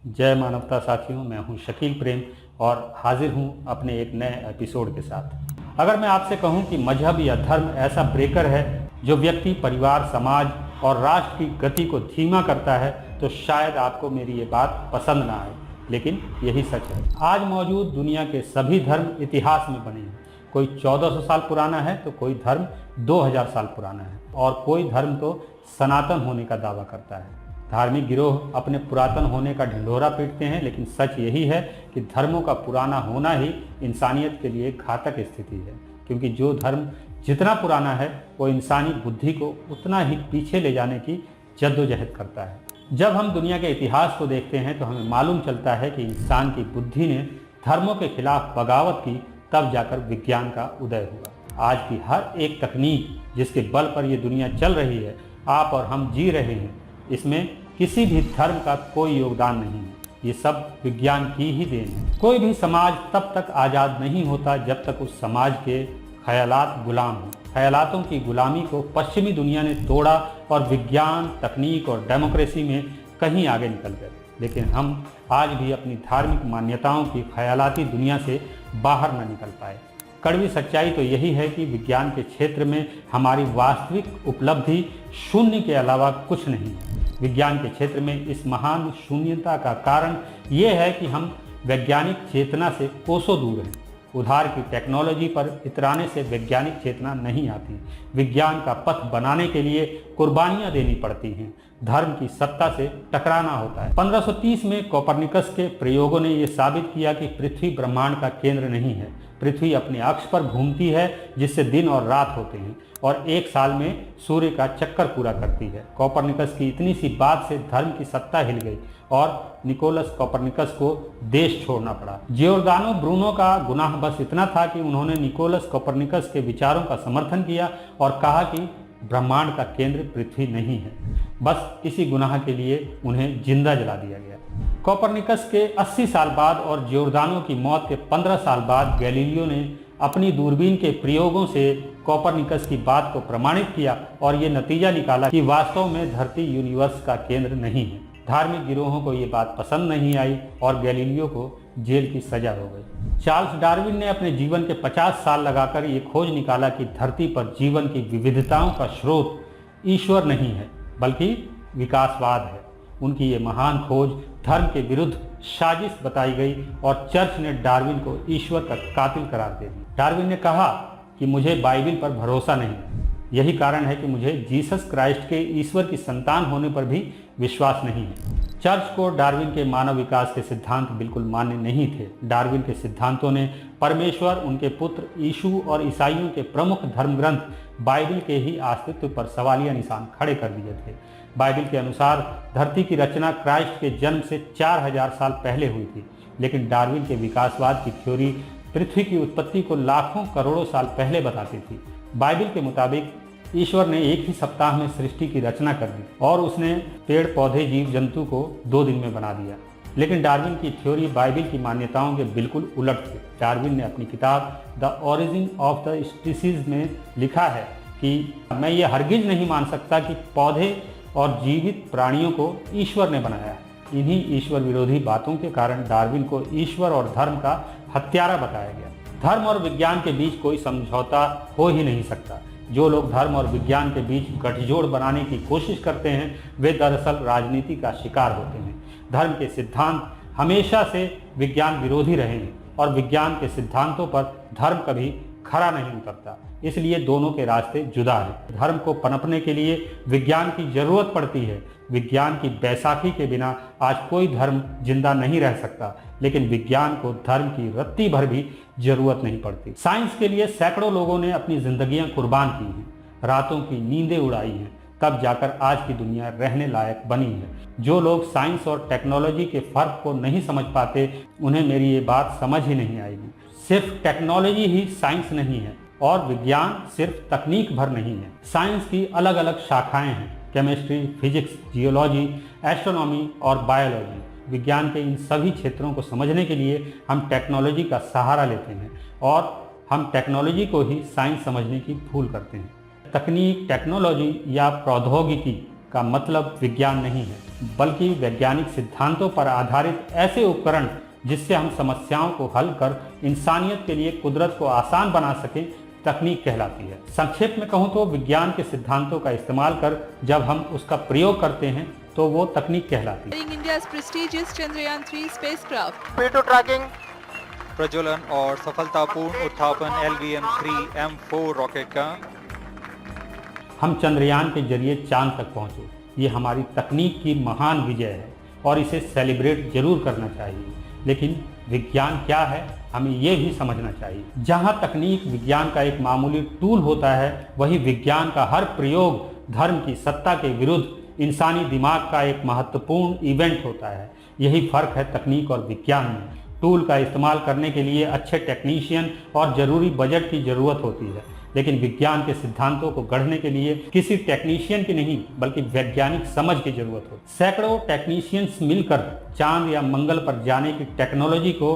जय मानवता साथियों, मैं हूं शकील प्रेम और हाजिर हूं अपने एक नए एपिसोड के साथ। अगर मैं आपसे कहूं कि मजहब या धर्म ऐसा ब्रेकर है जो व्यक्ति, परिवार, समाज और राष्ट्र की गति को धीमा करता है, तो शायद आपको मेरी ये बात पसंद ना आए, लेकिन यही सच है। आज मौजूद दुनिया के सभी धर्म इतिहास में बने हैं। कोई 1400 साल पुराना है तो कोई धर्म 2000 साल पुराना है और कोई धर्म तो सनातन होने का दावा करता है। धार्मिक गिरोह अपने पुरातन होने का ढिंढोरा पीटते हैं, लेकिन सच यही है कि धर्मों का पुराना होना ही इंसानियत के लिए घातक स्थिति है, क्योंकि जो धर्म जितना पुराना है वो इंसानी बुद्धि को उतना ही पीछे ले जाने की जद्दोजहद करता है। जब हम दुनिया के इतिहास को देखते हैं तो हमें मालूम चलता है कि इंसान की बुद्धि ने धर्मों के खिलाफ बगावत की, तब जाकर विज्ञान का उदय हुआ। आज की हर एक तकनीक जिसके बल पर ये दुनिया चल रही है, आप और हम जी रहे हैं, इसमें किसी भी धर्म का कोई योगदान नहीं है। ये सब विज्ञान की ही देन है। कोई भी समाज तब तक आज़ाद नहीं होता जब तक उस समाज के ख्यालात गुलाम हों। ख्यालातों की गुलामी को पश्चिमी दुनिया ने तोड़ा और विज्ञान, तकनीक और डेमोक्रेसी में कहीं आगे निकल गए। लेकिन हम आज भी अपनी धार्मिक मान्यताओं की ख्यालाती दुनिया से बाहर न निकल पाए। कड़वी सच्चाई तो यही है कि विज्ञान के क्षेत्र में हमारी वास्तविक उपलब्धि शून्य के अलावा कुछ नहीं है। विज्ञान के क्षेत्र में इस महान शून्यता का कारण ये है कि हम वैज्ञानिक चेतना से कोसों दूर हैं। उधार की टेक्नोलॉजी पर इतराने से वैज्ञानिक चेतना नहीं आती। विज्ञान का पथ बनाने के लिए कुर्बानियां देनी पड़ती हैं। धर्म की सत्ता से टकराना होता है। 1530 में कोपरनिकस के प्रयोगों ने यह साबित किया कि पृथ्वी ब्रह्मांड का केंद्र नहीं है। पृथ्वी अपने अक्ष पर घूमती है, जिससे दिन और रात होते हैं और एक साल में सूर्य का चक्कर पूरा करती है। कोपरनिकस की इतनी सी बात से धर्म की सत्ता हिल गई और निकोलस कोपरनिकस को देश छोड़ना पड़ा। जियोर्दानो ब्रूनो का गुनाह बस इतना था कि उन्होंने निकोलस कोपरनिकस के विचारों का समर्थन किया और कहा कि ब्रह्मांड का केंद्र पृथ्वी नहीं है। बस इसी गुनाह के लिए उन्हें जिंदा जला दिया गया। कोपरनिकस के 80 साल बाद और जियोर्दानो की मौत के 15 साल बाद गैलीलियो ने अपनी दूरबीन के प्रयोगों से कोपरनिकस की बात को प्रमाणित किया और ये नतीजा निकाला कि वास्तव में धरती यूनिवर्स का केंद्र नहीं है। धार्मिक गिरोहों को ये बात पसंद नहीं आई और गैलीलियो को जेल की सजा हो गई। चार्ल्स डार्विन ने अपने जीवन के 50 साल लगाकर ये खोज निकाला कि धरती पर जीवन की विविधताओं का स्रोत ईश्वर नहीं है, बल्कि विकासवाद है। उनकी ये महान खोज धर्म के विरुद्ध साजिश बताई गई और चर्च ने डार्विन को ईश्वर का कातिल करार दे दिया। डार्विन ने कहा कि मुझे बाइबिल पर भरोसा नहीं, यही कारण है कि मुझे जीसस क्राइस्ट के ईश्वर की संतान होने पर भी विश्वास नहीं है। चर्च को डार्विन के मानव विकास के सिद्धांत बिल्कुल मान्य नहीं थे। डार्विन के सिद्धांतों ने परमेश्वर, उनके पुत्र यीशु और ईसाइयों के प्रमुख धर्म ग्रंथ बाइबिल के ही अस्तित्व पर सवालिया निशान खड़े कर दिए थे। बाइबिल के अनुसार धरती की रचना क्राइस्ट के जन्म से 4000 साल पहले हुई थी, लेकिन डार्विन के विकासवाद की थ्योरी पृथ्वी की उत्पत्ति को लाखों करोड़ों साल पहले बताती थी। बाइबिल के मुताबिक ईश्वर ने एक ही सप्ताह में सृष्टि की रचना कर दी और उसने पेड़ पौधे, जीव जंतु को 2 दिन में बना दिया। लेकिन डार्विन की थ्योरी बाइबिल की मान्यताओं के बिल्कुल उलट थी। डार्विन ने अपनी किताब the origin of the species में लिखा है कि मैं ये हरगिज नहीं मान सकता कि पौधे और जीवित प्राणियों को ईश्वर ने बनाया है। इन्हीं ईश्वर विरोधी बातों के कारण डार्विन को ईश्वर और धर्म का हत्यारा बताया गया। धर्म और विज्ञान के बीच कोई समझौता हो ही नहीं सकता। जो लोग धर्म और विज्ञान के बीच गठजोड़ बनाने की कोशिश करते हैं, वे दरअसल राजनीति का शिकार होते हैं। धर्म के सिद्धांत हमेशा से विज्ञान विरोधी रहे हैं और विज्ञान के सिद्धांतों पर धर्म कभी खरा नहीं उतरता। इसलिए दोनों के रास्ते जुदा हैं। धर्म को पनपने के लिए विज्ञान की जरूरत पड़ती है। विज्ञान की बैसाखी के बिना आज कोई धर्म जिंदा नहीं रह सकता, लेकिन विज्ञान को धर्म की रत्ती भर भी जरूरत नहीं पड़ती। साइंस के लिए सैकड़ों लोगों ने अपनी जिंदगियां कुर्बान की हैं, रातों की नींदें उड़ाई हैं, तब जाकर आज की दुनिया रहने लायक बनी है। जो लोग साइंस और टेक्नोलॉजी के फर्क को नहीं समझ पाते, उन्हें मेरी ये बात समझ ही नहीं आएगी। सिर्फ टेक्नोलॉजी ही साइंस नहीं है और विज्ञान सिर्फ तकनीक भर नहीं है। साइंस की अलग अलग शाखाएं हैं, केमिस्ट्री, फिजिक्स, जियोलॉजी, एस्ट्रोनॉमी और बायोलॉजी। विज्ञान के इन सभी क्षेत्रों को समझने के लिए हम टेक्नोलॉजी का सहारा लेते हैं और हम टेक्नोलॉजी को ही साइंस समझने की भूल करते हैं। तकनीक, टेक्नोलॉजी या प्रौद्योगिकी का मतलब विज्ञान नहीं है, बल्कि वैज्ञानिक सिद्धांतों पर आधारित ऐसे उपकरण जिससे हम समस्याओं को हल कर इंसानियत के लिए कुदरत को आसान बना सकें, तकनीक कहलाती है। संक्षेप में कहूँ तो विज्ञान के सिद्धांतों का इस्तेमाल कर जब हम उसका प्रयोग करते हैं तो वो तकनीक कहलाती है। India's prestigious Chandrayaan-3 spacecraft. P2 tracking. प्रज्वलन और सफलतापूर्ण उत्थापन LVM-3 M4 रॉकेट का। हम चंद्रयान के जरिए चांद तक पहुंचे, ये हमारी तकनीक की महान विजय है और इसे सेलिब्रेट जरूर करना चाहिए। लेकिन विज्ञान क्या है, हमें ये भी समझना चाहिए। जहाँ तकनीक विज्ञान का एक मामूली टूल होता है, वही विज्ञान का हर प्रयोग धर्म की सत्ता के विरुद्ध इंसानी दिमाग का एक महत्वपूर्ण इवेंट होता है। यही फर्क है तकनीक और विज्ञान में। टूल का इस्तेमाल करने के लिए अच्छे टेक्नीशियन और जरूरी बजट की जरूरत होती है, लेकिन विज्ञान के सिद्धांतों को गढ़ने के लिए किसी टेक्नीशियन की नहीं बल्कि वैज्ञानिक समझ की जरूरत होती है। सैकड़ों टेक्नीशियंस मिलकर चांद या मंगल पर जाने की टेक्नोलॉजी को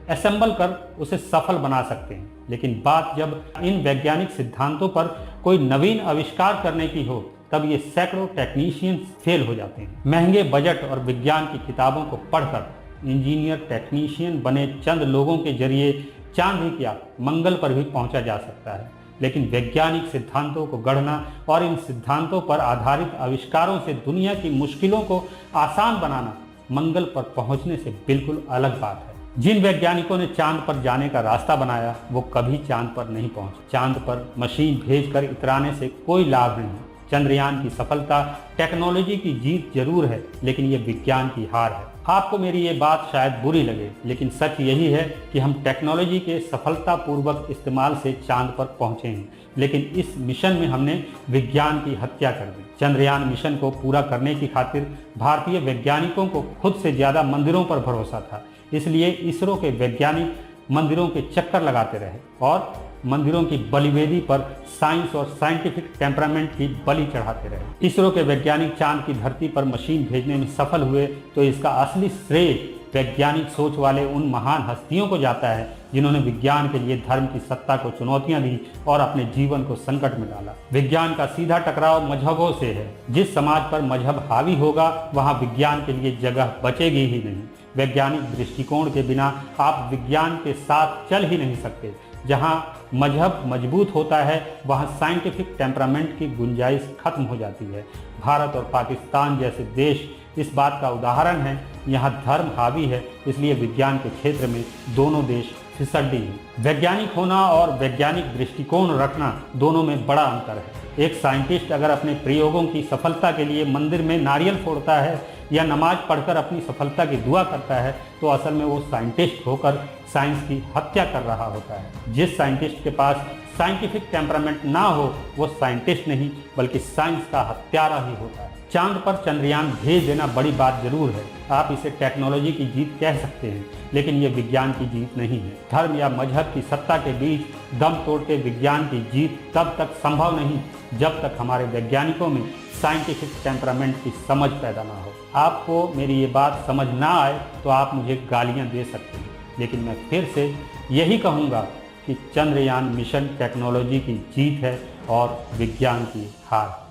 असेंबल कर उसे सफल बना सकते हैं, लेकिन बात जब इन वैज्ञानिक सिद्धांतों पर कोई नवीन आविष्कार करने की हो तब ये सैकड़ों टेक्नीशियंस फेल हो जाते हैं। महंगे बजट और विज्ञान की किताबों को पढ़कर इंजीनियर टेक्नीशियन बने चंद लोगों के जरिए चांद ही क्या मंगल पर भी पहुंचा जा सकता है, लेकिन वैज्ञानिक सिद्धांतों को गढ़ना और इन सिद्धांतों पर आधारित आविष्कारों से दुनिया की मुश्किलों को आसान बनाना मंगल पर पहुंचने से बिल्कुल अलग बात है। जिन वैज्ञानिकों ने चांद पर जाने का रास्ता बनाया वो कभी चांद पर नहीं पहुंचे। चांद पर मशीन भेजकर इतराने से कोई लाभ नहीं। चंद्रयान की सफलता टेक्नोलॉजी की जीत जरूर है, लेकिन ये विज्ञान की हार है। आपको मेरी ये बात शायद बुरी लगे, लेकिन सच यही है कि हम टेक्नोलॉजी के सफलतापूर्वक इस्तेमाल से चांद पर पहुंचे हैं, लेकिन इस मिशन में हमने विज्ञान की हत्या कर दी। चंद्रयान मिशन को पूरा करने की खातिर भारतीय वैज्ञानिकों को खुद से ज़्यादा मंदिरों पर भरोसा था, इसलिए इसरो के वैज्ञानिक मंदिरों के चक्कर लगाते रहे और मंदिरों की बलिवेदी पर साइंस और साइंटिफिक टेम्परामेंट की बलि चढ़ाते रहे। इसरो के वैज्ञानिक चांद की धरती पर मशीन भेजने में सफल हुए तो इसका असली श्रेय वैज्ञानिक सोच वाले उन महान हस्तियों को जाता है जिन्होंने विज्ञान के लिए धर्म की सत्ता को चुनौतियां दी और अपने जीवन को संकट में डाला। विज्ञान का सीधा टकराव मजहबों से है। जिस समाज पर मजहब हावी होगा वहां विज्ञान के लिए जगह बचेगी ही नहीं। वैज्ञानिक दृष्टिकोण के बिना आप विज्ञान के साथ चल ही नहीं सकते। जहां मजहब मजबूत होता है वहां साइंटिफिक टेम्परामेंट की गुंजाइश खत्म हो जाती है। भारत और पाकिस्तान जैसे देश इस बात का उदाहरण है। यहाँ धर्म हावी है, इसलिए विज्ञान के क्षेत्र में दोनों देश फिसड्डी हैं। वैज्ञानिक होना और वैज्ञानिक दृष्टिकोण रखना दोनों में बड़ा अंतर है। एक साइंटिस्ट अगर अपने प्रयोगों की सफलता के लिए मंदिर में नारियल फोड़ता है या नमाज पढ़कर अपनी सफलता की दुआ करता है तो असल में वो साइंटिस्ट होकर साइंस की हत्या कर रहा होता है। जिस साइंटिस्ट के पास साइंटिफिक टेम्परामेंट ना हो वो साइंटिस्ट नहीं बल्कि साइंस का हत्यारा ही होता है। चांद पर चंद्रयान भेज देना बड़ी बात जरूर है। आप इसे टेक्नोलॉजी की जीत कह सकते हैं, लेकिन ये विज्ञान की जीत नहीं है। धर्म या मजहब की सत्ता के बीच दम तोड़ते विज्ञान की जीत तब तक संभव नहीं जब तक हमारे वैज्ञानिकों में साइंटिफिक टेम्परामेंट की समझ पैदा ना हो। आपको मेरी ये बात समझ ना आए तो आप मुझे गालियाँ दे सकते हैं, लेकिन मैं फिर से यही कहूँगा कि चंद्रयान मिशन टेक्नोलॉजी की जीत है और विज्ञान की हार।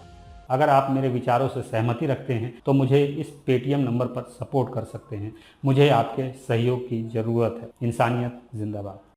अगर आप मेरे विचारों से सहमति रखते हैं तो मुझे इस पेटीएम नंबर पर सपोर्ट कर सकते हैं। मुझे आपके सहयोग की ज़रूरत है। इंसानियत जिंदाबाद।